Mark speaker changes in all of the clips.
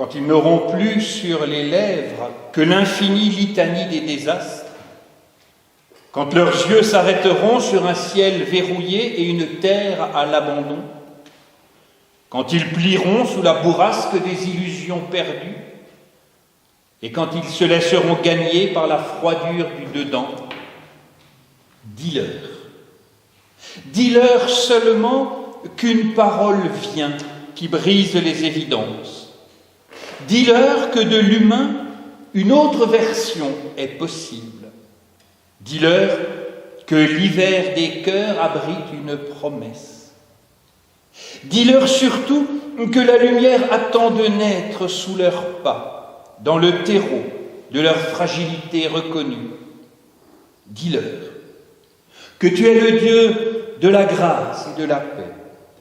Speaker 1: quand ils n'auront plus sur les lèvres que l'infinie litanie des désastres, quand leurs yeux s'arrêteront sur un ciel verrouillé et une terre à l'abandon, quand ils plieront sous la bourrasque des illusions perdues, et quand ils se laisseront gagner par la froidure du dedans, dis-leur. Dis-leur seulement qu'une parole vient qui brise les évidences. Dis-leur que de l'humain, une autre version est possible. Dis-leur que l'hiver des cœurs abrite une promesse. Dis-leur surtout que la lumière attend de naître sous leurs pas, dans le terreau de leur fragilité reconnue. Dis-leur que tu es le Dieu de la grâce et de la paix,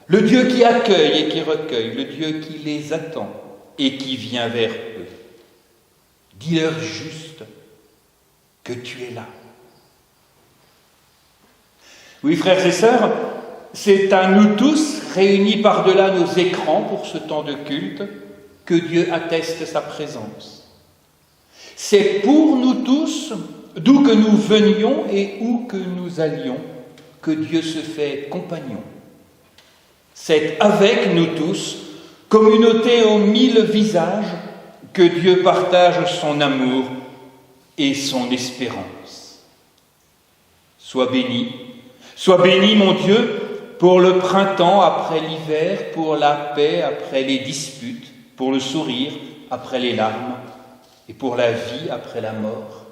Speaker 1: le Dieu qui accueille et qui recueille, le Dieu qui les attend et qui vient vers eux. Dis-leur juste que tu es là. Oui, frères et sœurs, c'est à nous tous, réunis par-delà nos écrans pour ce temps de culte, que Dieu atteste sa présence. C'est pour nous tous, d'où que nous venions et où que nous allions, que Dieu se fait compagnon. C'est avec nous tous, communauté aux 1000 visages, que Dieu partage son amour et son espérance. Sois béni mon Dieu, pour le printemps après l'hiver, pour la paix après les disputes, pour le sourire après les larmes et pour la vie après la mort.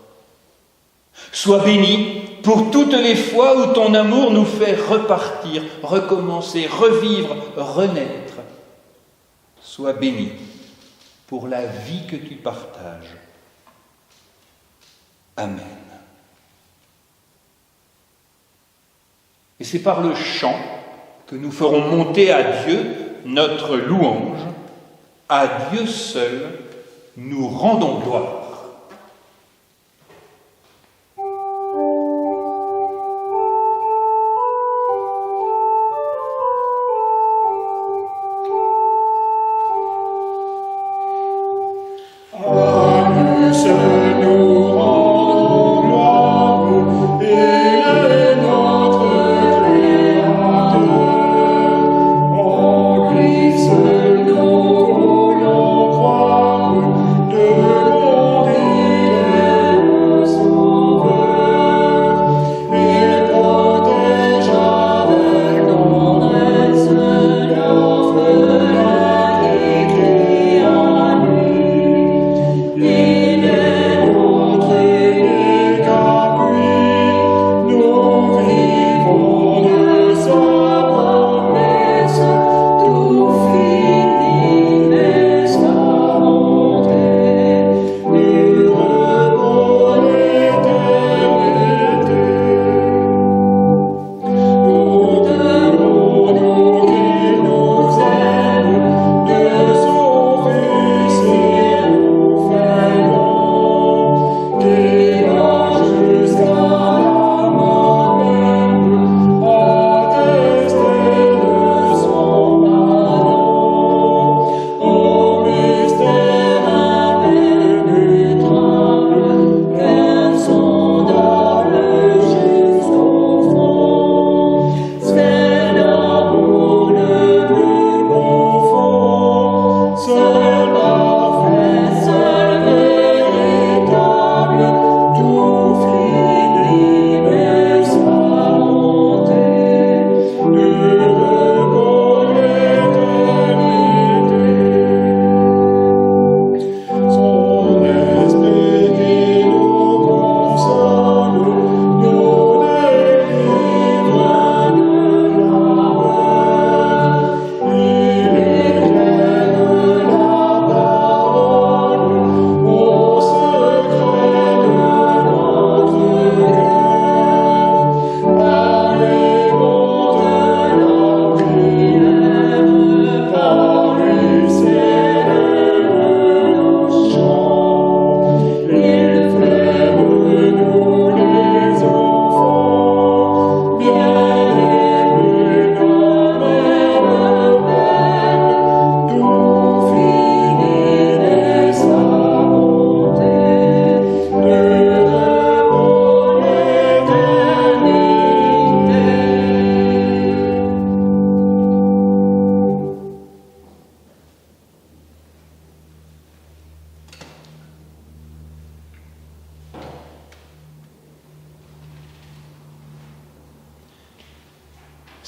Speaker 1: Sois béni pour toutes les fois où ton amour nous fait repartir, recommencer, revivre, renaître. Sois béni pour la vie que tu partages. Amen. Et c'est par le chant que nous ferons monter à Dieu notre louange. À Dieu seul, nous rendons gloire.
Speaker 2: De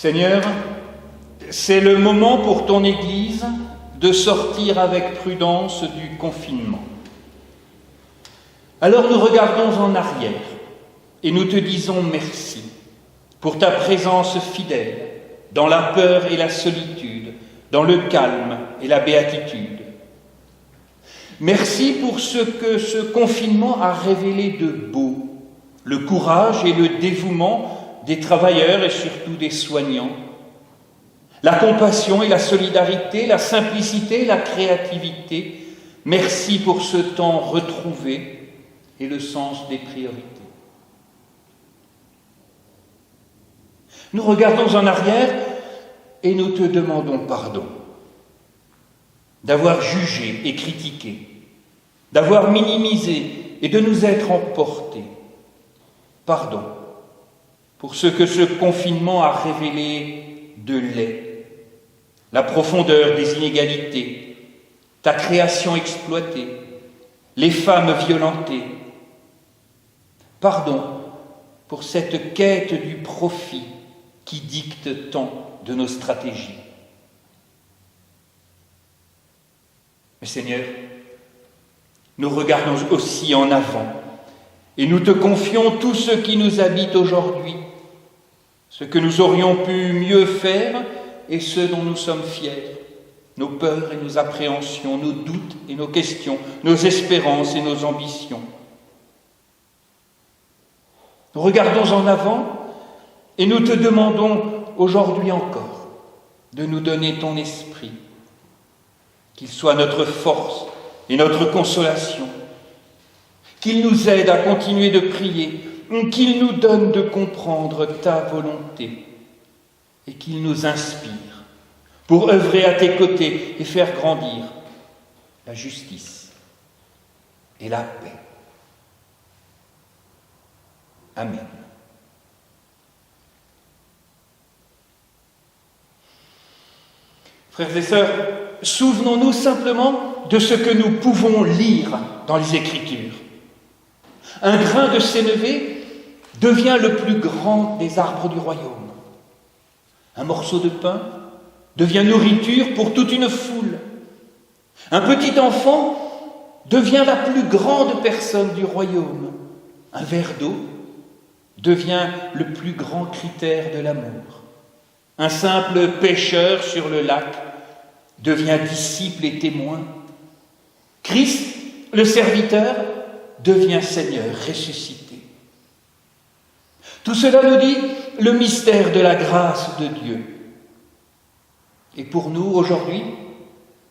Speaker 1: Seigneur, c'est le moment pour ton Église de sortir avec prudence du confinement. Alors nous regardons en arrière et nous te disons merci pour ta présence fidèle dans la peur et la solitude, dans le calme et la béatitude. Merci pour ce que ce confinement a révélé de beau, le courage et le dévouement des travailleurs et surtout des soignants, la compassion et la solidarité, la simplicité et la créativité. Merci pour ce temps retrouvé et le sens des priorités. Nous regardons en arrière et nous te demandons pardon d'avoir jugé et critiqué, d'avoir minimisé et de nous être emportés. Pardon pour ce que ce confinement a révélé de laid, la profondeur des inégalités, ta création exploitée, les femmes violentées. Pardon pour cette quête du profit qui dicte tant de nos stratégies. Mais Seigneur, nous regardons aussi en avant et nous te confions tout ce qui nous habite aujourd'hui, ce que nous aurions pu mieux faire et ce dont nous sommes fiers, nos peurs et nos appréhensions, nos doutes et nos questions, nos espérances et nos ambitions. Nous regardons en avant et nous te demandons aujourd'hui encore de nous donner ton esprit, qu'il soit notre force et notre consolation, qu'il nous aide à continuer de prier, qu'il nous donne de comprendre ta volonté et qu'il nous inspire pour œuvrer à tes côtés et faire grandir la justice et la paix. Amen. Frères et sœurs, souvenons-nous simplement de ce que nous pouvons lire dans les Écritures. Un grain de sénévé devient le plus grand des arbres du royaume. Un morceau de pain devient nourriture pour toute une foule. Un petit enfant devient la plus grande personne du royaume. Un verre d'eau devient le plus grand critère de l'amour. Un simple pêcheur sur le lac devient disciple et témoin. Christ, le serviteur, devient Seigneur ressuscité. Tout cela nous dit le mystère de la grâce de Dieu. Et pour nous, aujourd'hui,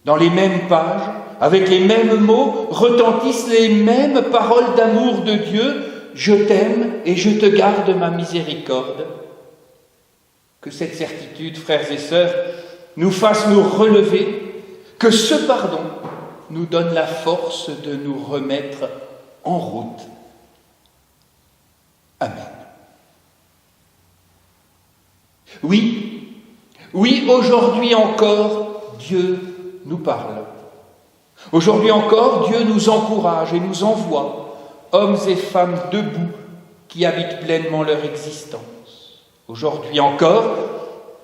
Speaker 1: dans les mêmes pages, avec les mêmes mots, retentissent les mêmes paroles d'amour de Dieu. Je t'aime et je te garde ma miséricorde. Que cette certitude, frères et sœurs, nous fasse nous relever, que ce pardon nous donne la force de nous remettre en route. Amen. Oui, aujourd'hui encore, Dieu nous parle. Aujourd'hui encore, Dieu nous encourage et nous envoie, hommes et femmes debout, qui habitent pleinement leur existence. Aujourd'hui encore,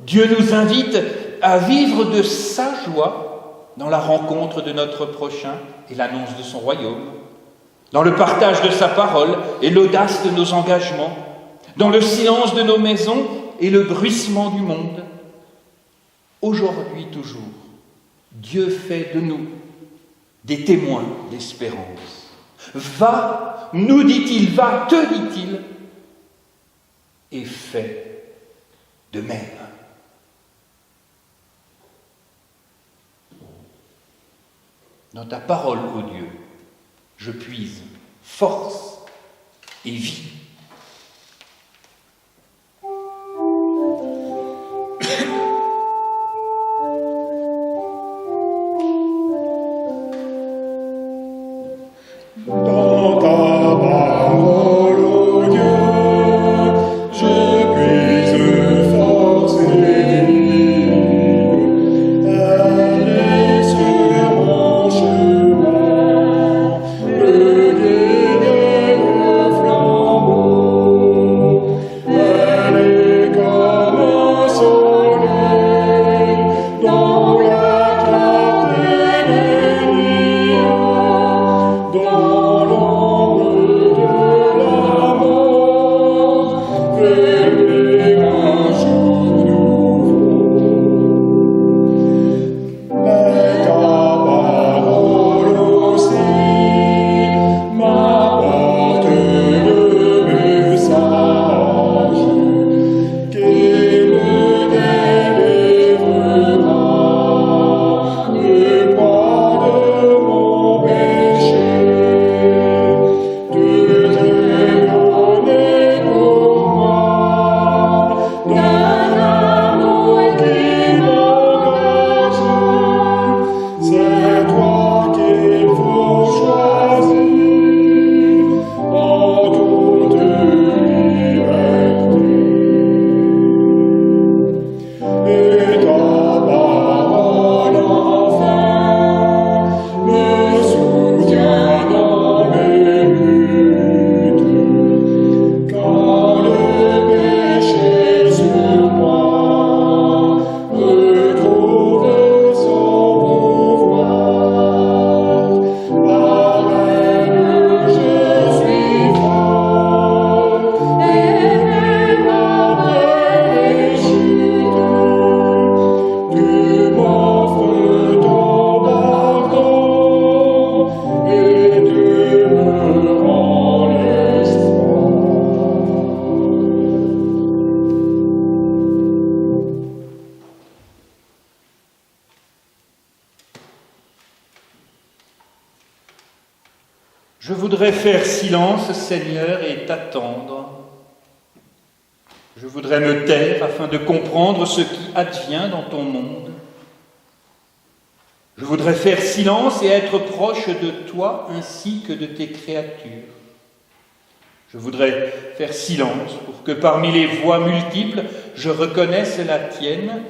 Speaker 1: Dieu nous invite à vivre de sa joie dans la rencontre de notre prochain et l'annonce de son royaume, dans le partage de sa parole et l'audace de nos engagements, dans le silence de nos maisons et le bruissement du monde. Aujourd'hui toujours, Dieu fait de nous des témoins d'espérance. Va, nous dit-il, va, te dit-il, et fais de même. Dans ta parole, ô Dieu, je puise force et vie.
Speaker 2: Dans ta parole, ô Dieu, je puise force et vie. Elle est sur mon chemin, le guide au flambeau.
Speaker 1: Je voudrais faire silence, Seigneur, et t'attendre. Je voudrais me taire afin de comprendre ce qui advient dans ton monde. Je voudrais faire silence et être proche de toi ainsi que de tes créatures. Je voudrais faire silence pour que parmi les voix multiples, je reconnaisse la tienne.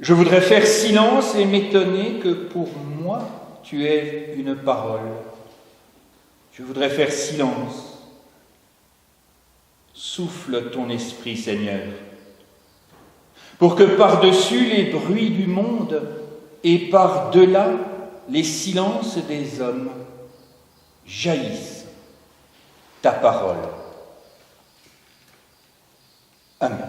Speaker 1: Je voudrais faire silence et m'étonner que pour moi, tu aies une parole. Je voudrais faire silence. Souffle ton esprit, Seigneur, pour que par-dessus les bruits du monde et par-delà les silences des hommes, jaillisse ta parole. Amen.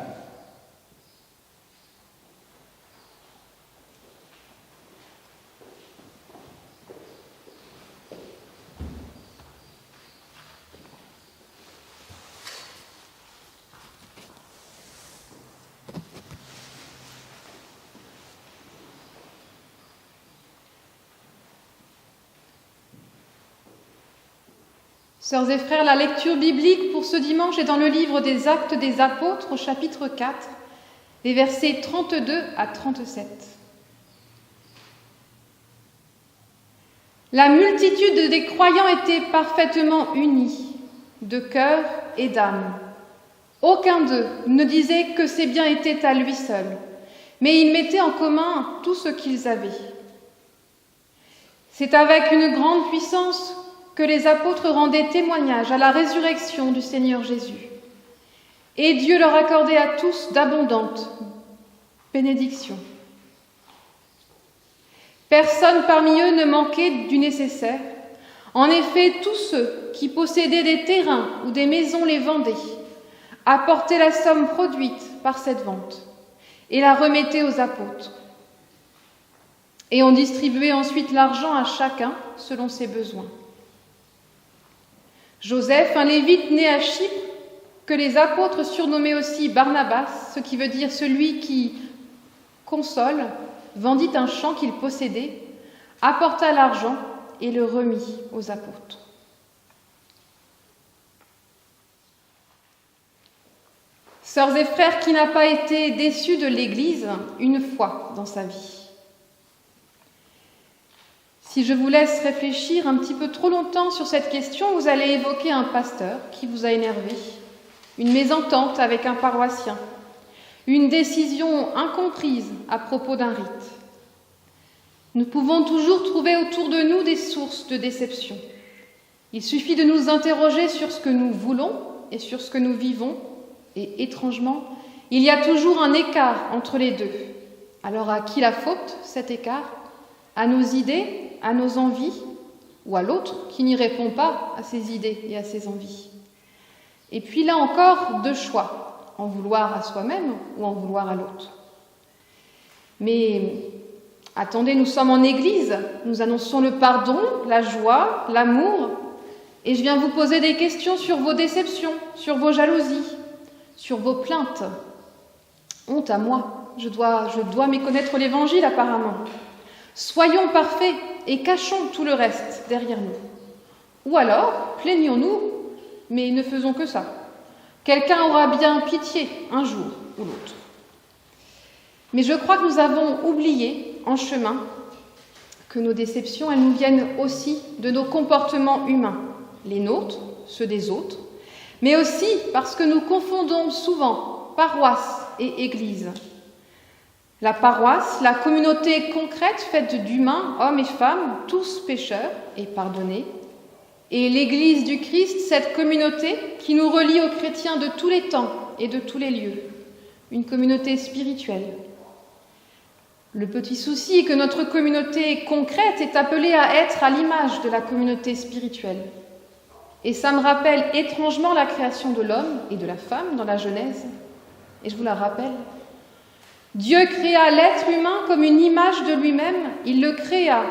Speaker 3: Sœurs et frères, la lecture biblique pour ce dimanche est dans le livre des Actes des Apôtres au chapitre 4, les versets 32 à 37. La multitude des croyants était parfaitement unie, de cœur et d'âme. Aucun d'eux ne disait que ses biens étaient à lui seul, mais ils mettaient en commun tout ce qu'ils avaient. C'est avec une grande puissance que les apôtres rendaient témoignage à la résurrection du Seigneur Jésus. Et Dieu leur accordait à tous d'abondantes bénédictions. Personne parmi eux ne manquait du nécessaire. En effet, tous ceux qui possédaient des terrains ou des maisons les vendaient, apportaient la somme produite par cette vente et la remettaient aux apôtres. Et on distribuait ensuite l'argent à chacun selon ses besoins. Joseph, un lévite né à Chypre, que les apôtres surnommaient aussi Barnabas, ce qui veut dire celui qui console, vendit un champ qu'il possédait, apporta l'argent et le remit aux apôtres. Sœurs et frères, qui n'a pas été déçu de l'Église une fois dans sa vie? Si je vous laisse réfléchir un petit peu trop longtemps sur cette question, vous allez évoquer un pasteur qui vous a énervé, une mésentente avec un paroissien, une décision incomprise à propos d'un rite. Nous pouvons toujours trouver autour de nous des sources de déception. Il suffit de nous interroger sur ce que nous voulons et sur ce que nous vivons, et étrangement, il y a toujours un écart entre les deux. Alors à qui la faute, cet écart? À nos idées, à nos envies, ou à l'autre qui n'y répond pas à ses idées et à ses envies? Et puis là encore, deux choix, en vouloir à soi-même ou en vouloir à l'autre. Mais attendez, nous sommes en Église, nous annonçons le pardon, la joie, l'amour, et je viens vous poser des questions sur vos déceptions, sur vos jalousies, sur vos plaintes. Honte à moi, je dois méconnaître l'Évangile apparemment. Soyons parfaits et cachons tout le reste derrière nous. Ou alors, plaignons-nous, mais ne faisons que ça. Quelqu'un aura bien pitié un jour ou l'autre. Mais je crois que nous avons oublié, en chemin, que nos déceptions, elles nous viennent aussi de nos comportements humains, les nôtres, ceux des autres, mais aussi parce que nous confondons souvent paroisse et Église. La paroisse, la communauté concrète faite d'humains, hommes et femmes, tous pécheurs et pardonnés, et l'Église du Christ, cette communauté qui nous relie aux chrétiens de tous les temps et de tous les lieux, une communauté spirituelle. Le petit souci est que notre communauté concrète est appelée à être à l'image de la communauté spirituelle. Et ça me rappelle étrangement la création de l'homme et de la femme dans la Genèse, et je vous la rappelle. Dieu créa l'être humain comme une image de lui-même, il le créa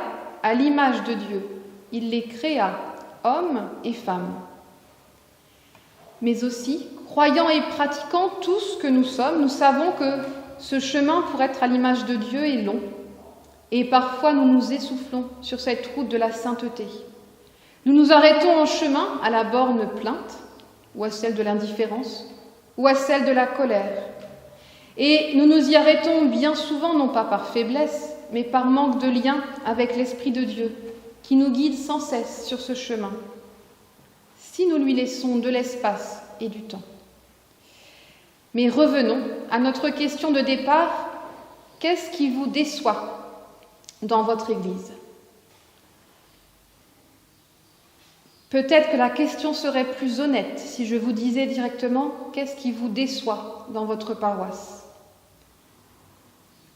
Speaker 3: à l'image de Dieu, il les créa, hommes et femmes. Mais aussi, croyants et pratiquants tous que nous sommes, nous savons que ce chemin pour être à l'image de Dieu est long, et parfois nous nous essoufflons sur cette route de la sainteté. Nous nous arrêtons en chemin à la borne plainte, ou à celle de l'indifférence, ou à celle de la colère. Et nous nous y arrêtons bien souvent, non pas par faiblesse, mais par manque de lien avec l'Esprit de Dieu, qui nous guide sans cesse sur ce chemin, si nous lui laissons de l'espace et du temps. Mais revenons à notre question de départ. Qu'est-ce qui vous déçoit dans votre Église ? Peut-être que la question serait plus honnête si je vous disais directement « Qu'est-ce qui vous déçoit dans votre paroisse ?»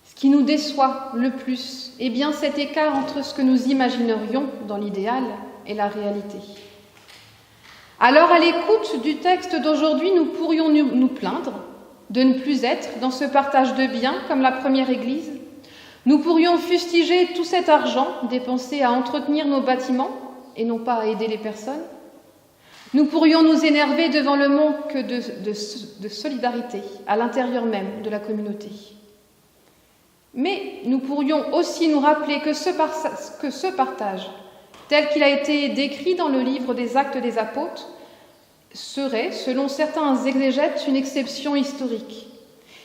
Speaker 3: Ce qui nous déçoit le plus est bien cet écart entre ce que nous imaginerions dans l'idéal et la réalité. Alors, à l'écoute du texte d'aujourd'hui, nous pourrions nous plaindre de ne plus être dans ce partage de biens comme la première Église. Nous pourrions fustiger tout cet argent dépensé à entretenir nos bâtiments et non pas à aider les personnes. Nous pourrions nous énerver devant le manque de solidarité à l'intérieur même de la communauté. Mais nous pourrions aussi nous rappeler que ce partage, tel qu'il a été décrit dans le livre des Actes des Apôtres, serait, selon certains exégètes, une exception historique.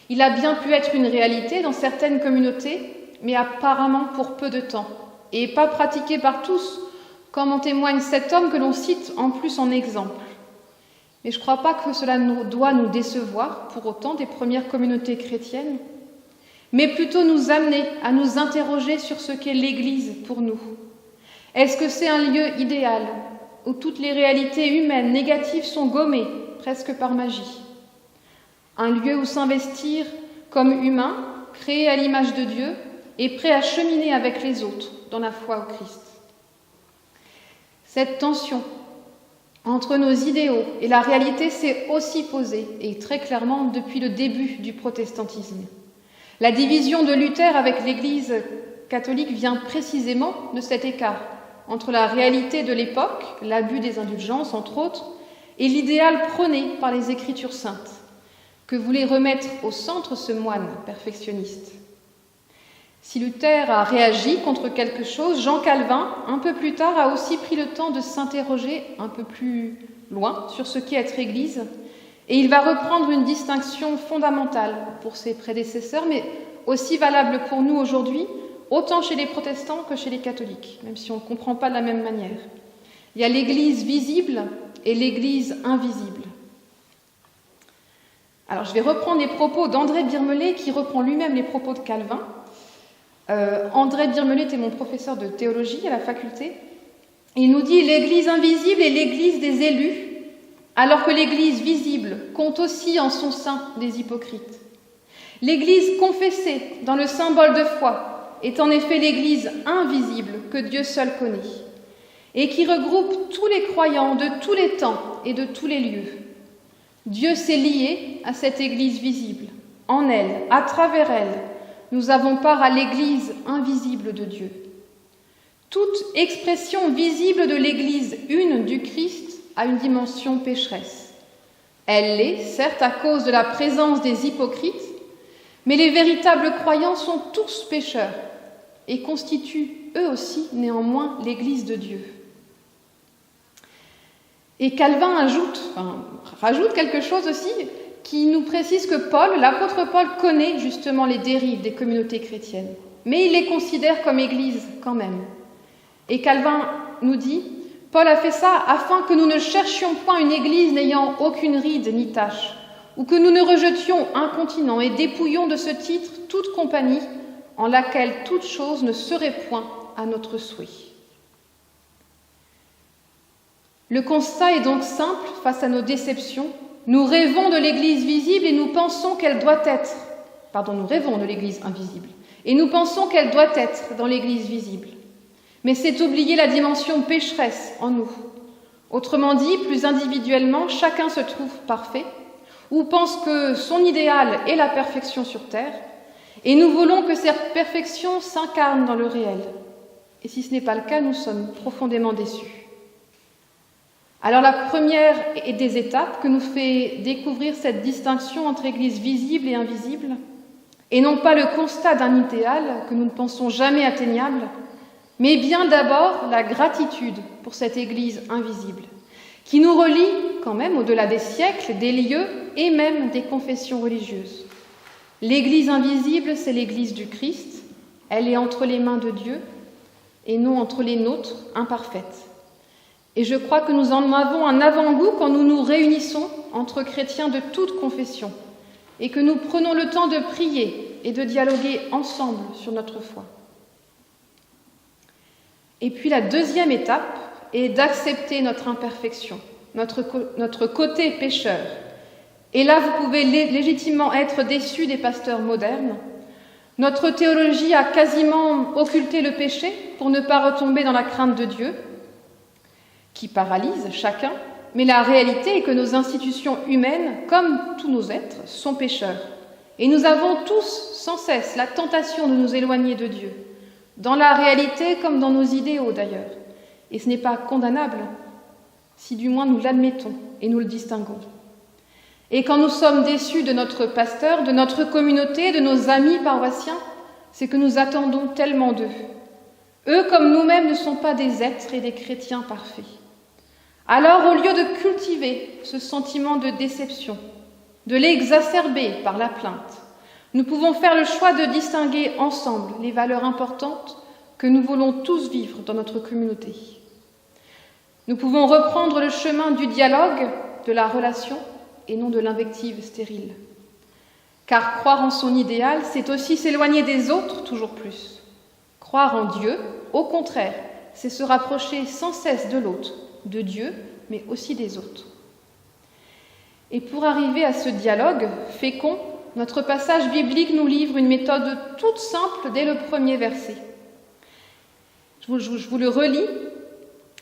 Speaker 3: Il a bien pu être une réalité dans certaines communautés, mais apparemment pour peu de temps, et pas pratiqué par tous, comme en témoigne cet homme que l'on cite en plus en exemple. Mais je ne crois pas que cela doit nous décevoir, pour autant, des premières communautés chrétiennes, mais plutôt nous amener à nous interroger sur ce qu'est l'Église pour nous. Est-ce que c'est un lieu idéal, où toutes les réalités humaines négatives sont gommées, presque par magie? Un lieu où s'investir comme humain, créé à l'image de Dieu, et prêt à cheminer avec les autres dans la foi au Christ. Cette tension entre nos idéaux et la réalité s'est aussi posée, et très clairement depuis le début du protestantisme. La division de Luther avec l'Église catholique vient précisément de cet écart entre la réalité de l'époque, l'abus des indulgences entre autres, et l'idéal prôné par les Écritures saintes, que voulait remettre au centre ce moine perfectionniste. Si Luther a réagi contre quelque chose, Jean Calvin, un peu plus tard, a aussi pris le temps de s'interroger un peu plus loin sur ce qu'est être Église, et il va reprendre une distinction fondamentale pour ses prédécesseurs, mais aussi valable pour nous aujourd'hui, autant chez les protestants que chez les catholiques, même si on ne comprend pas de la même manière. Il y a l'Église visible et l'Église invisible. Alors je vais reprendre les propos d'André Birmelet, qui reprend lui-même les propos de Calvin. André Birmelet était mon professeur de théologie à la faculté. Il nous dit « L'Église invisible est l'Église des élus, alors que l'Église visible compte aussi en son sein des hypocrites. L'Église confessée dans le symbole de foi est en effet l'Église invisible que Dieu seul connaît, et qui regroupe tous les croyants de tous les temps et de tous les lieux. Dieu s'est lié à cette Église visible. En elle, à travers elle, nous avons part à l'Église invisible de Dieu. Toute expression visible de l'Église une du Christ a une dimension pécheresse. Elle l'est, certes, à cause de la présence des hypocrites, mais les véritables croyants sont tous pécheurs et constituent eux aussi néanmoins l'Église de Dieu. Et Calvin rajoute quelque chose aussi qui nous précise que l'apôtre Paul connaît justement les dérives des communautés chrétiennes, mais il les considère comme Église quand même. Et Calvin nous dit « Paul a fait ça afin que nous ne cherchions point une Église n'ayant aucune ride ni tache, ou que nous ne rejetions incontinent et dépouillions de ce titre toute compagnie en laquelle toute chose ne serait point à notre souhait. » Le constat est donc simple face à nos déceptions. Nous rêvons de l'Église visible et nous pensons qu'elle doit être... nous rêvons de l'Église invisible et nous pensons qu'elle doit être dans l'Église visible. Mais c'est oublier la dimension pécheresse en nous. Autrement dit, plus individuellement, chacun se trouve parfait ou pense que son idéal est la perfection sur terre, et nous voulons que cette perfection s'incarne dans le réel. Et si ce n'est pas le cas, nous sommes profondément déçus. Alors la première des étapes que nous fait découvrir cette distinction entre Église visible et invisible, et non pas le constat d'un idéal que nous ne pensons jamais atteignable, mais bien d'abord la gratitude pour cette Église invisible, qui nous relie quand même au-delà des siècles, des lieux et même des confessions religieuses. L'Église invisible, c'est l'Église du Christ, elle est entre les mains de Dieu et non entre les nôtres imparfaites. Et je crois que nous en avons un avant-goût quand nous nous réunissons entre chrétiens de toute confession et que nous prenons le temps de prier et de dialoguer ensemble sur notre foi. Et puis la deuxième étape est d'accepter notre imperfection, notre côté pécheur. Et là, vous pouvez légitimement être déçus des pasteurs modernes. Notre théologie a quasiment occulté le péché pour ne pas retomber dans la crainte de Dieu, qui paralyse chacun, mais la réalité est que nos institutions humaines, comme tous nos êtres, sont pécheurs. Et nous avons tous, sans cesse, la tentation de nous éloigner de Dieu, dans la réalité comme dans nos idéaux d'ailleurs. Et ce n'est pas condamnable, si du moins nous l'admettons et nous le distinguons. Et quand nous sommes déçus de notre pasteur, de notre communauté, de nos amis paroissiens, c'est que nous attendons tellement d'eux. Eux, comme nous-mêmes, ne sont pas des êtres et des chrétiens parfaits. Alors, au lieu de cultiver ce sentiment de déception, de l'exacerber par la plainte, nous pouvons faire le choix de distinguer ensemble les valeurs importantes que nous voulons tous vivre dans notre communauté. Nous pouvons reprendre le chemin du dialogue, de la relation, et non de l'invective stérile. Car croire en son idéal, c'est aussi s'éloigner des autres toujours plus. Croire en Dieu, au contraire, c'est se rapprocher sans cesse de l'autre, de Dieu, mais aussi des autres. Et pour arriver à ce dialogue fécond, notre passage biblique nous livre une méthode toute simple dès le premier verset. Je vous le relis.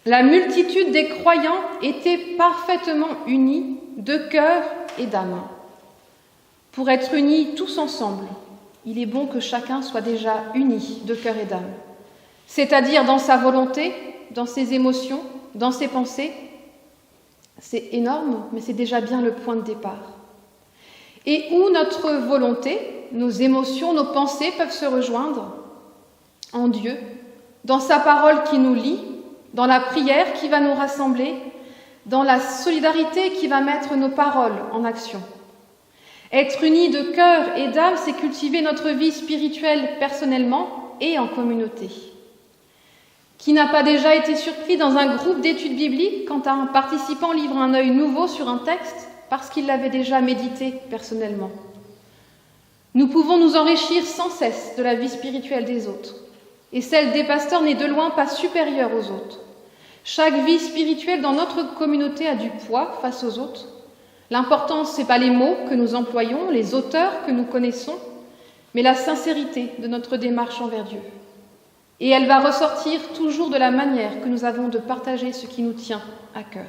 Speaker 3: La multitude des croyants était parfaitement unie de cœur et d'âme. Pour être unis tous ensemble, il est bon que chacun soit déjà uni de cœur et d'âme, c'est-à-dire dans sa volonté, dans ses émotions, dans ses pensées. C'est énorme, mais c'est déjà bien le point de départ. Et où notre volonté, nos émotions, nos pensées peuvent se rejoindre? En Dieu, dans sa parole qui nous lie, dans la prière qui va nous rassembler, dans la solidarité qui va mettre nos paroles en action. Être unis de cœur et d'âme, c'est cultiver notre vie spirituelle personnellement et en communauté. Qui n'a pas déjà été surpris dans un groupe d'études bibliques quand un participant livre un œil nouveau sur un texte parce qu'il l'avait déjà médité personnellement? Nous pouvons nous enrichir sans cesse de la vie spirituelle des autres, et celle des pasteurs n'est de loin pas supérieure aux autres. Chaque vie spirituelle dans notre communauté a du poids face aux autres. L'important, ce n'est pas les mots que nous employons, les auteurs que nous connaissons, mais la sincérité de notre démarche envers Dieu. Et elle va ressortir toujours de la manière que nous avons de partager ce qui nous tient à cœur.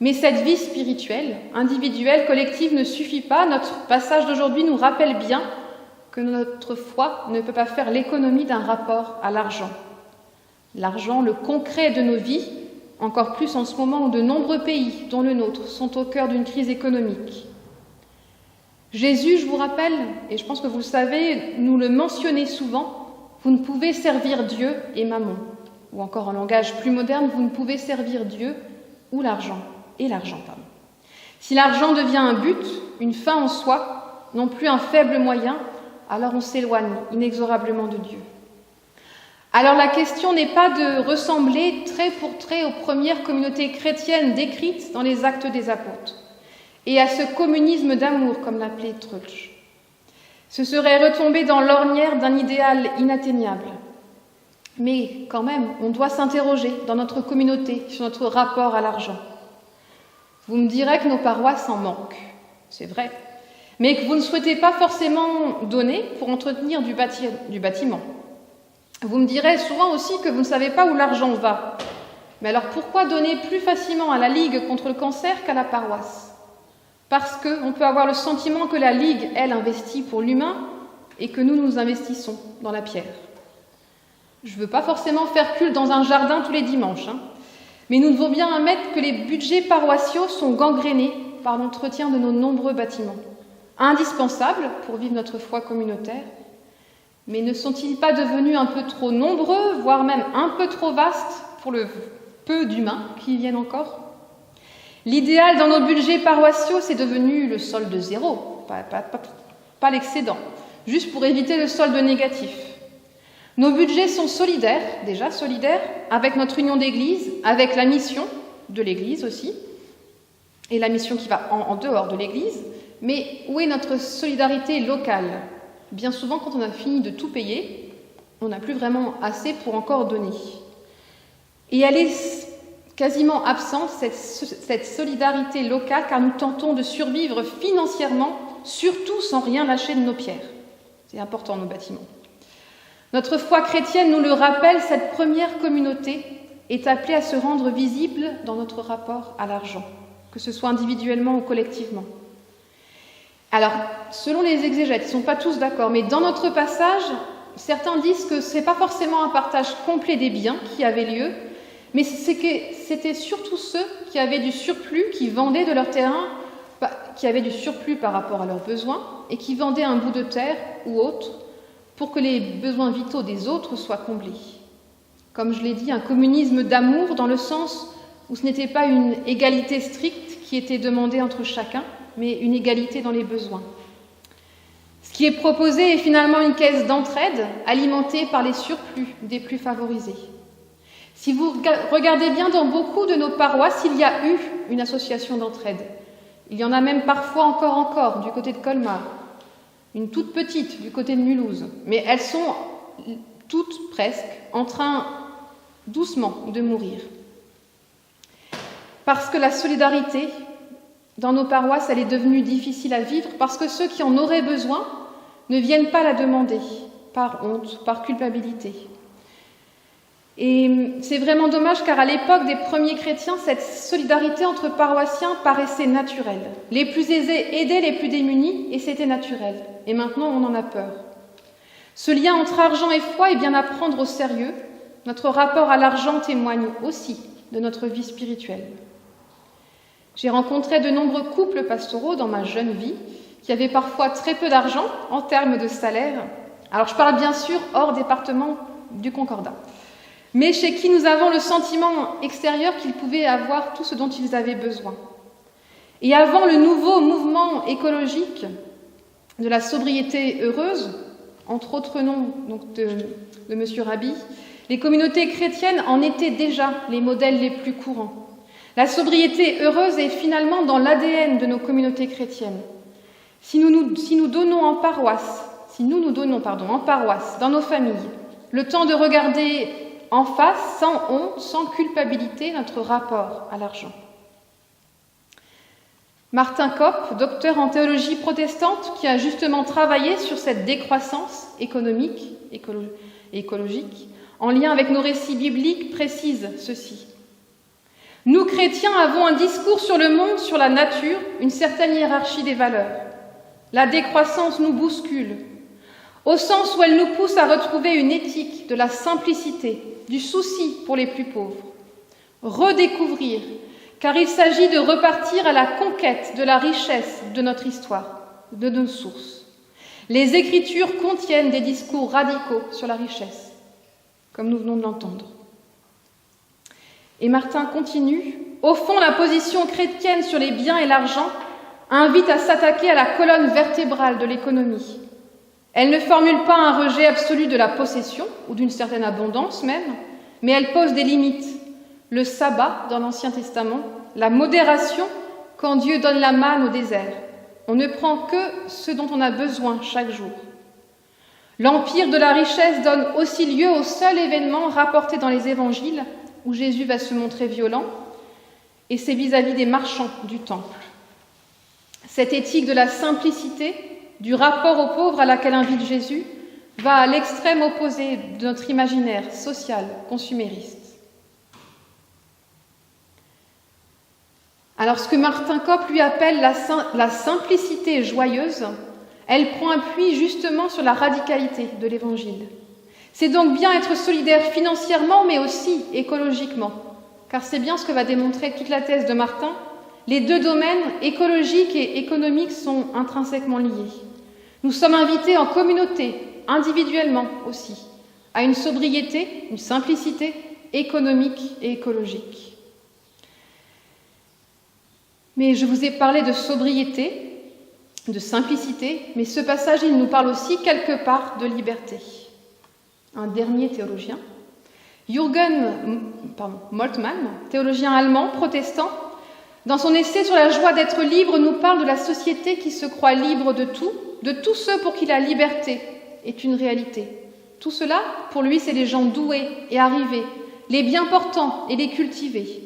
Speaker 3: Mais cette vie spirituelle, individuelle, collective ne suffit pas. Notre passage d'aujourd'hui nous rappelle bien que notre foi ne peut pas faire l'économie d'un rapport à l'argent. L'argent, le concret de nos vies, encore plus en ce moment où de nombreux pays, dont le nôtre, sont au cœur d'une crise économique. Jésus, je vous rappelle, et je pense que vous le savez, nous le mentionnez souvent, vous ne pouvez servir Dieu et Mammon. Ou encore en langage plus moderne, vous ne pouvez servir Dieu ou l'argent, et l'argent, pardon. Si l'argent devient un but, une fin en soi, non plus un faible moyen, alors on s'éloigne inexorablement de Dieu. Alors la question n'est pas de ressembler trait pour trait aux premières communautés chrétiennes décrites dans les Actes des Apôtres, et à ce communisme d'amour, comme l'appelait Troeltsch. Ce serait retomber dans l'ornière d'un idéal inatteignable. Mais quand même, on doit s'interroger dans notre communauté sur notre rapport à l'argent. Vous me direz que nos paroisses en manquent, c'est vrai, mais que vous ne souhaitez pas forcément donner pour entretenir du bâtiment. Vous me direz souvent aussi que vous ne savez pas où l'argent va. Mais alors pourquoi donner plus facilement à la Ligue contre le cancer qu'à la paroisse? Parce qu'on peut avoir le sentiment que la Ligue, elle, investit pour l'humain et que nous investissons dans la pierre. Je ne veux pas forcément faire culte dans un jardin tous les dimanches, mais nous devons bien admettre que les budgets paroissiaux sont gangrénés par l'entretien de nos nombreux bâtiments, indispensables pour vivre notre foi communautaire, Mais ne sont-ils pas devenus un peu trop nombreux, voire même un peu trop vastes pour le peu d'humains qui y viennent encore? L'idéal dans nos budgets paroissiaux, c'est devenu le solde zéro, pas l'excédent, juste pour éviter le solde négatif. Nos budgets sont solidaires, déjà solidaires, avec notre union d'église, avec la mission de l'église aussi, et la mission qui va en dehors de l'église. Mais où est notre solidarité locale? Bien souvent, quand on a fini de tout payer, on n'a plus vraiment assez pour encore donner. Et elle est quasiment absente, cette solidarité locale, car nous tentons de survivre financièrement, surtout sans rien lâcher de nos pierres. C'est important, nos bâtiments. Notre foi chrétienne nous le rappelle, cette première communauté est appelée à se rendre visible dans notre rapport à l'argent, que ce soit individuellement ou collectivement. Alors, selon les exégètes, ils ne sont pas tous d'accord, mais dans notre passage, certains disent que ce n'est pas forcément un partage complet des biens qui avait lieu, mais c'était surtout ceux qui avaient du surplus, qui vendaient de leur terrain, qui avaient du surplus par rapport à leurs besoins, et qui vendaient un bout de terre ou autre, pour que les besoins vitaux des autres soient comblés. Comme je l'ai dit, un communisme d'amour dans le sens où ce n'était pas une égalité stricte qui était demandée entre chacun, mais une égalité dans les besoins. Ce qui est proposé est finalement une caisse d'entraide alimentée par les surplus des plus favorisés. Si vous regardez bien dans beaucoup de nos paroisses, il y a eu une association d'entraide. Il y en a même parfois encore du côté de Colmar, une toute petite du côté de Mulhouse, mais elles sont toutes presque en train doucement de mourir. Parce que la solidarité dans nos paroisses, elle est devenue difficile à vivre, parce que ceux qui en auraient besoin ne viennent pas la demander, par honte, par culpabilité. Et c'est vraiment dommage, car à l'époque des premiers chrétiens, cette solidarité entre paroissiens paraissait naturelle. Les plus aisés aidaient les plus démunis, et c'était naturel. Et maintenant, on en a peur. Ce lien entre argent et foi est bien à prendre au sérieux. Notre rapport à l'argent témoigne aussi de notre vie spirituelle. J'ai rencontré de nombreux couples pastoraux dans ma jeune vie qui avaient parfois très peu d'argent en termes de salaire. Alors je parle bien sûr hors département du Concordat, mais chez qui nous avons le sentiment extérieur qu'ils pouvaient avoir tout ce dont ils avaient besoin. Et avant le nouveau mouvement écologique de la sobriété heureuse, entre autres noms donc de M. Rabi, les communautés chrétiennes en étaient déjà les modèles les plus courants. La sobriété heureuse est finalement dans l'ADN de nos communautés chrétiennes. Si nous nous donnons en paroisse, dans nos familles, le temps de regarder en face, sans honte, sans culpabilité, notre rapport à l'argent. Martin Kopp, docteur en théologie protestante, qui a justement travaillé sur cette décroissance économique et écologique, en lien avec nos récits bibliques, précise ceci. Nous, chrétiens, avons un discours sur le monde, sur la nature, une certaine hiérarchie des valeurs. La décroissance nous bouscule, au sens où elle nous pousse à retrouver une éthique de la simplicité, du souci pour les plus pauvres. Redécouvrir, car il s'agit de repartir à la conquête de la richesse de notre histoire, de nos sources. Les Écritures contiennent des discours radicaux sur la richesse, comme nous venons de l'entendre. Et Martin continue, « Au fond, la position chrétienne sur les biens et l'argent invite à s'attaquer à la colonne vertébrale de l'économie. Elle ne formule pas un rejet absolu de la possession, ou d'une certaine abondance même, mais elle pose des limites. Le sabbat dans l'Ancien Testament, la modération quand Dieu donne la manne au désert. On ne prend que ce dont on a besoin chaque jour. L'empire de la richesse donne aussi lieu au seul événement rapporté dans les évangiles où Jésus va se montrer violent, et c'est vis-à-vis des marchands du temple. Cette éthique de la simplicité, du rapport aux pauvres à laquelle invite Jésus, va à l'extrême opposé de notre imaginaire social consumériste. Alors ce que Martin Kopp lui appelle la simplicité joyeuse, elle prend appui justement sur la radicalité de l'Évangile. C'est donc bien être solidaire financièrement, mais aussi écologiquement, car c'est bien ce que va démontrer toute la thèse de Martin. Les deux domaines, écologique et économique, sont intrinsèquement liés. Nous sommes invités en communauté individuellement aussi, à une sobriété, une simplicité économique et écologique. Mais je vous ai parlé de sobriété, de simplicité, mais ce passage, il nous parle aussi quelque part de liberté. Un dernier théologien, Jürgen Moltmann, théologien allemand, protestant, dans son essai sur la joie d'être libre, nous parle de la société qui se croit libre de tous ceux pour qui la liberté est une réalité. Tout cela, pour lui, c'est les gens doués et arrivés, les bien portants et les cultivés.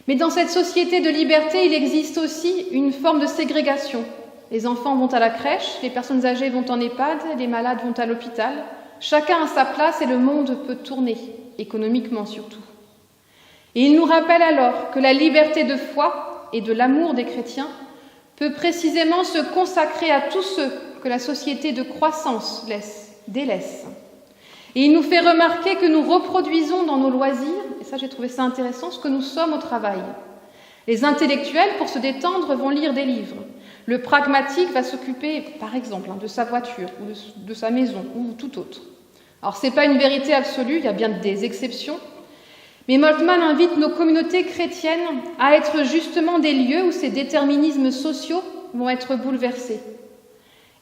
Speaker 3: Mais dans cette société de liberté, il existe aussi une forme de ségrégation. Les enfants vont à la crèche, les personnes âgées vont en EHPAD, les malades vont à l'hôpital. Chacun a sa place et le monde peut tourner, économiquement surtout. Et il nous rappelle alors que la liberté de foi et de l'amour des chrétiens peut précisément se consacrer à tous ceux que la société de croissance délaisse. Et il nous fait remarquer que nous reproduisons dans nos loisirs, et ça j'ai trouvé ça intéressant, ce que nous sommes au travail. Les intellectuels, pour se détendre, vont lire des livres. Le pragmatique va s'occuper, par exemple, de sa voiture, ou de sa maison, ou tout autre. Alors ce n'est pas une vérité absolue, il y a bien des exceptions, mais Moltmann invite nos communautés chrétiennes à être justement des lieux où ces déterminismes sociaux vont être bouleversés.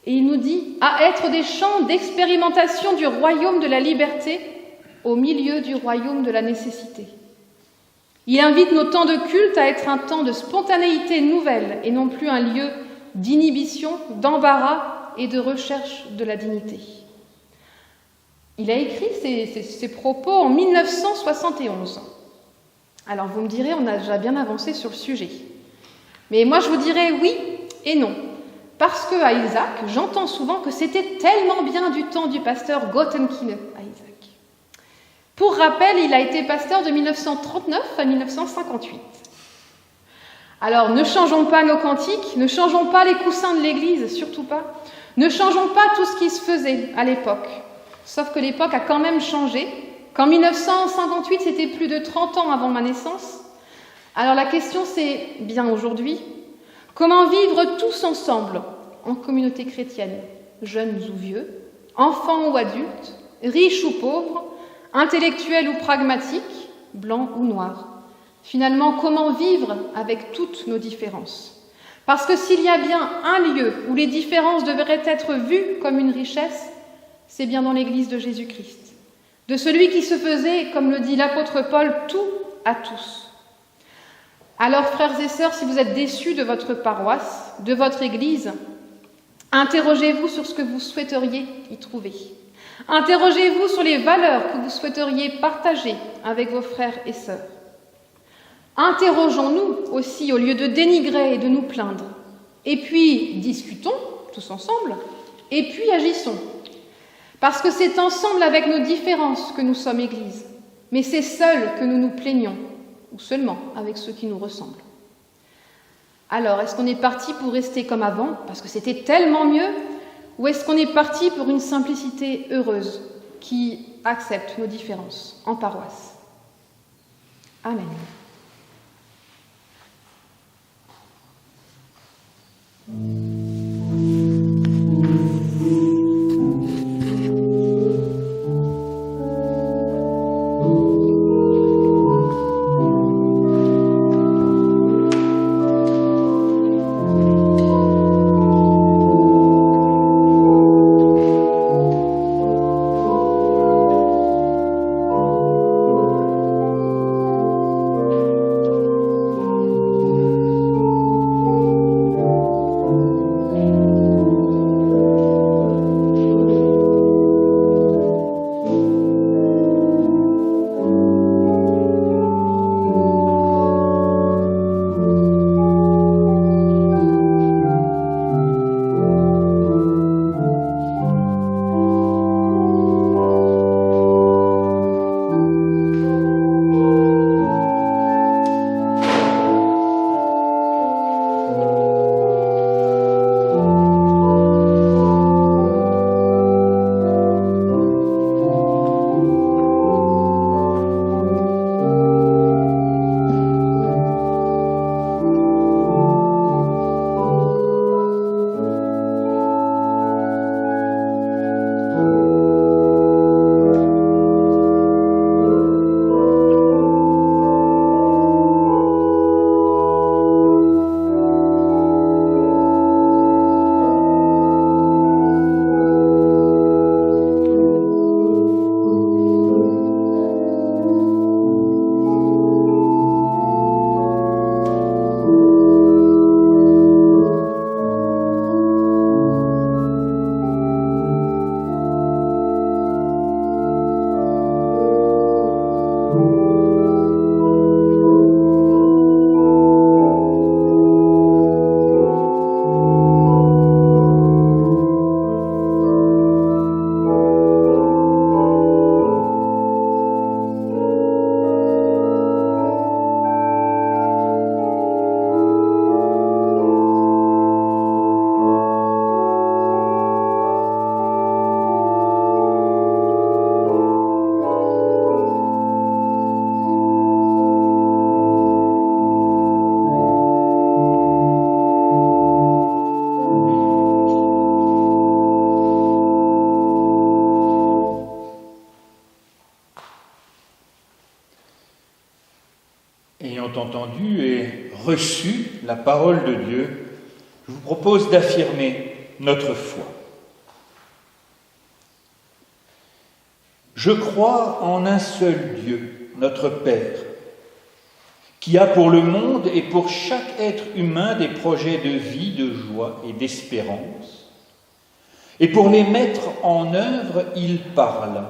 Speaker 3: Et il nous dit à être des champs d'expérimentation du royaume de la liberté au milieu du royaume de la nécessité. Il invite nos temps de culte à être un temps de spontanéité nouvelle et non plus un lieu d'inhibition, d'embarras et de recherche de la dignité. Il a écrit ces propos en 1971. Alors vous me direz, on a déjà bien avancé sur le sujet. Mais moi je vous dirais oui et non. Parce que à Isaac, j'entends souvent que c'était tellement bien du temps du pasteur Gottenkine à Isaac. Pour rappel, il a été pasteur de 1939 à 1958. Alors ne changeons pas nos cantiques, ne changeons pas les coussins de l'église, surtout pas. Ne changeons pas tout ce qui se faisait à l'époque. Sauf que l'époque a quand même changé, qu'en 1958, c'était plus de 30 ans avant ma naissance. Alors la question c'est, bien aujourd'hui, comment vivre tous ensemble en communauté chrétienne, jeunes ou vieux, enfants ou adultes, riches ou pauvres, intellectuels ou pragmatiques, blancs ou noirs. Finalement, comment vivre avec toutes nos différences? Parce que s'il y a bien un lieu où les différences devraient être vues comme une richesse, c'est bien dans l'Église de Jésus-Christ, de celui qui se faisait, comme le dit l'apôtre Paul, tout à tous. Alors, frères et sœurs, si vous êtes déçus de votre paroisse, de votre Église, interrogez-vous sur ce que vous souhaiteriez y trouver. Interrogez-vous sur les valeurs que vous souhaiteriez partager avec vos frères et sœurs. Interrogeons-nous aussi au lieu de dénigrer et de nous plaindre. Et puis, discutons tous ensemble, et puis agissons. Parce que c'est ensemble avec nos différences que nous sommes Église, mais c'est seul que nous nous plaignons, ou seulement avec ceux qui nous ressemblent. Alors, est-ce qu'on est parti pour rester comme avant, parce que c'était tellement mieux, ou est-ce qu'on est parti pour une simplicité heureuse qui accepte nos différences en paroisse? Amen.
Speaker 1: ayant entendu et reçu la parole de Dieu, je vous propose d'affirmer notre foi. Je crois en un seul Dieu, notre Père, qui a pour le monde et pour chaque être humain des projets de vie, de joie et d'espérance. Et pour les mettre en œuvre, il parle.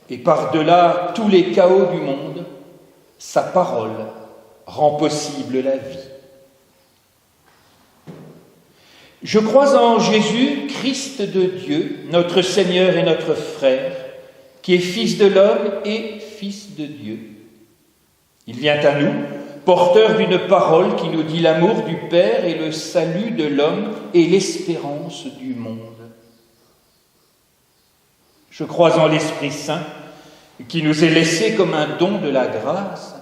Speaker 1: Et par-delà tous les chaos du monde, sa parole rend possible la vie. Je crois en Jésus, Christ de Dieu, notre Seigneur et notre Frère, qui est Fils de l'homme et Fils de Dieu. Il vient à nous, porteur d'une parole qui nous dit l'amour du Père et le salut de l'homme et l'espérance du monde. Je crois en l'Esprit Saint, qui nous est laissé comme un don de la grâce,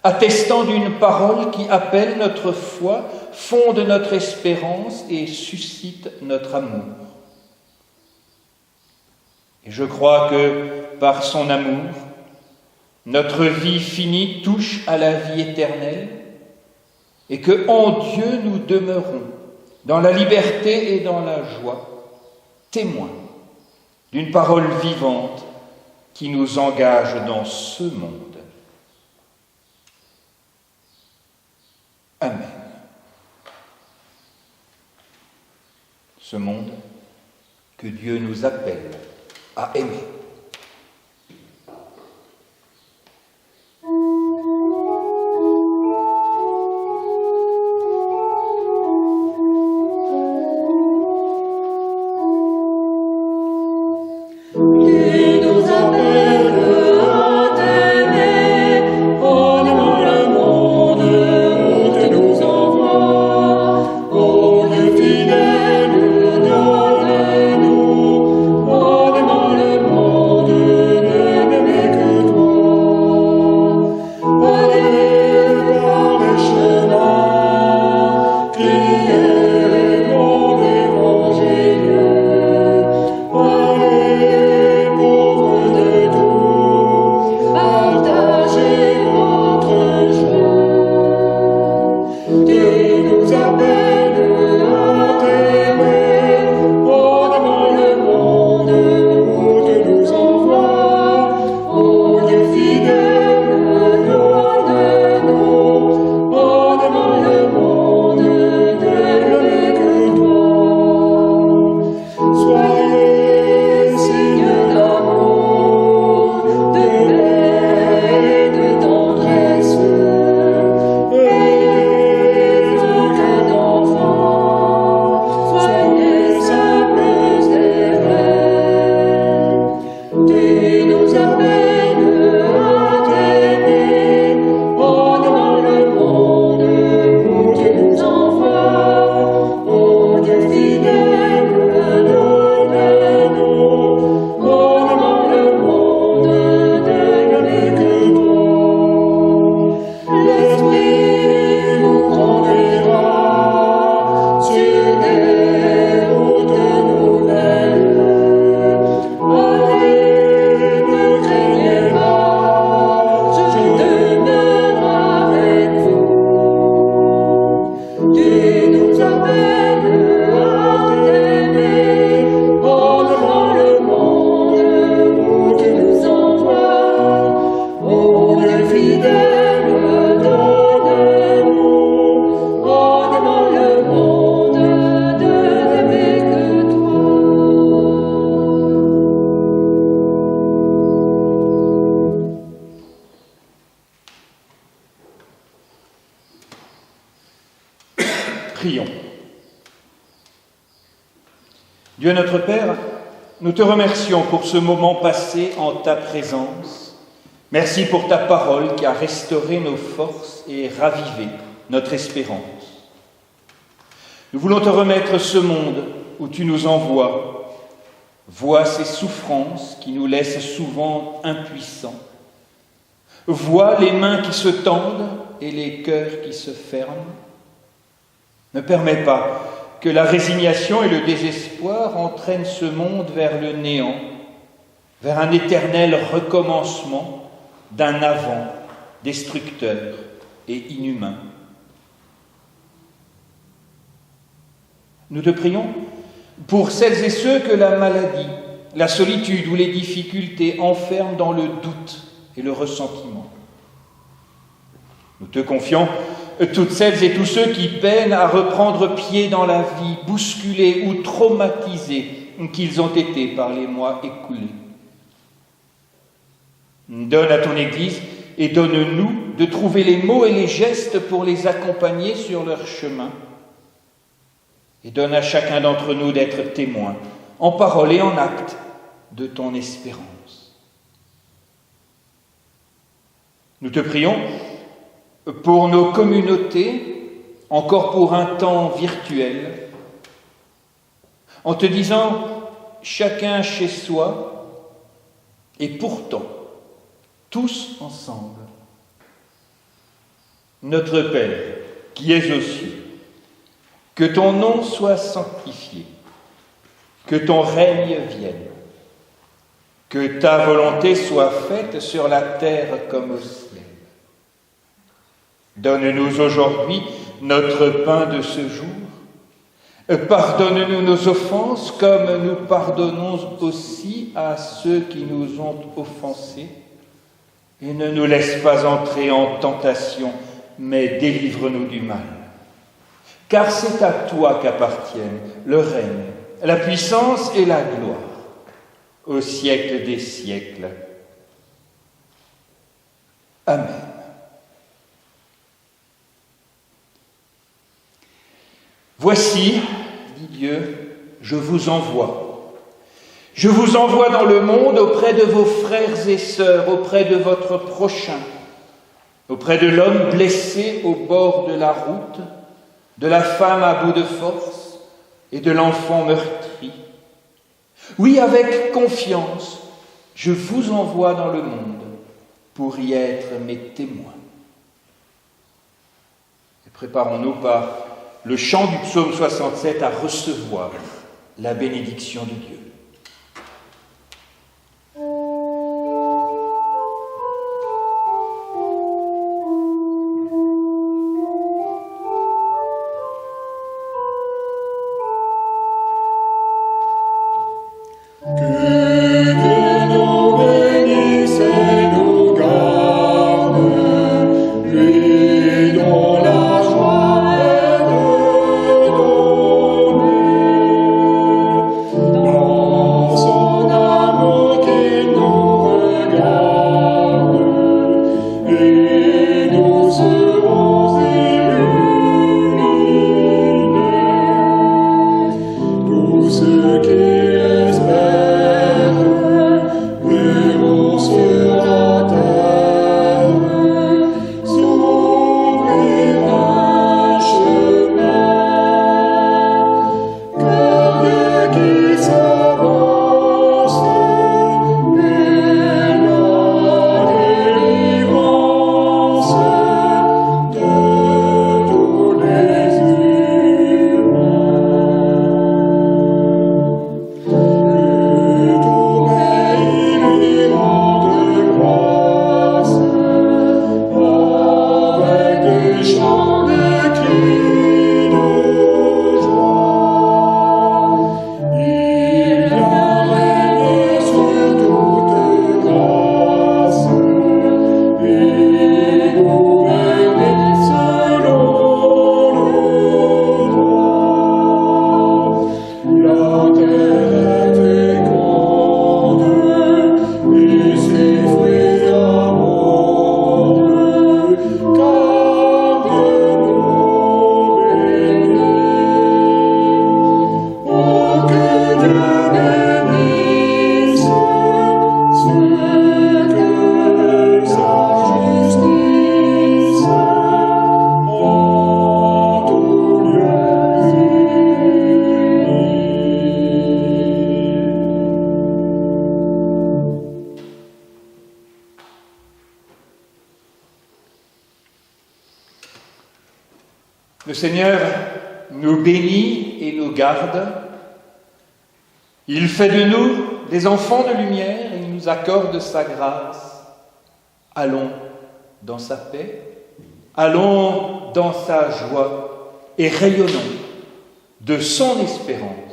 Speaker 1: attestant d'une parole qui appelle notre foi, fonde notre espérance et suscite notre amour. Et je crois que, par son amour, notre vie finie touche à la vie éternelle et que, en Dieu, nous demeurons dans la liberté et dans la joie, témoins d'une parole vivante qui nous engage dans ce monde. Amen. Ce monde que Dieu nous appelle à aimer. Prions. Dieu notre Père, nous te remercions pour ce moment passé en ta présence. Merci pour ta parole qui a restauré nos forces et ravivé notre espérance. Nous voulons te remettre ce monde où tu nous envoies. Vois ces souffrances qui nous laissent souvent impuissants. Vois les mains qui se tendent et les cœurs qui se ferment. Ne permets pas que la résignation et le désespoir entraînent ce monde vers le néant, vers un éternel recommencement d'un avant destructeur et inhumain. Nous te prions pour celles et ceux que la maladie, la solitude ou les difficultés enferment dans le doute et le ressentiment. Nous te confions toutes celles et tous ceux qui peinent à reprendre pied dans la vie, bousculés ou traumatisés qu'ils ont été par les mois écoulés. Donne à ton Église et donne-nous de trouver les mots et les gestes pour les accompagner sur leur chemin. Et donne à chacun d'entre nous d'être témoin, en parole et en acte, de ton espérance. Nous te prions pour nos communautés, encore pour un temps virtuel, en te disant chacun chez soi, et pourtant tous ensemble. Notre Père, qui es aux cieux, que ton nom soit sanctifié, que ton règne vienne, que ta volonté soit faite sur la terre comme au ciel. Donne-nous aujourd'hui notre pain de ce jour. Pardonne-nous nos offenses comme nous pardonnons aussi à ceux qui nous ont offensés. Et ne nous laisse pas entrer en tentation, mais délivre-nous du mal. Car c'est à toi qu'appartiennent le règne, la puissance et la gloire, au siècle des siècles. Amen. Voici, dit Dieu, je vous envoie. Je vous envoie dans le monde auprès de vos frères et sœurs, auprès de votre prochain, auprès de l'homme blessé au bord de la route, de la femme à bout de force et de l'enfant meurtri. Oui, avec confiance, je vous envoie dans le monde pour y être mes témoins. Et préparons-nous par le chant du psaume 67 à recevoir la bénédiction de Dieu. Le Seigneur nous bénit et nous garde. Il fait de nous des enfants de lumière et il nous accorde sa grâce. Allons dans sa paix. Allons dans sa joie et rayonnons de son espérance.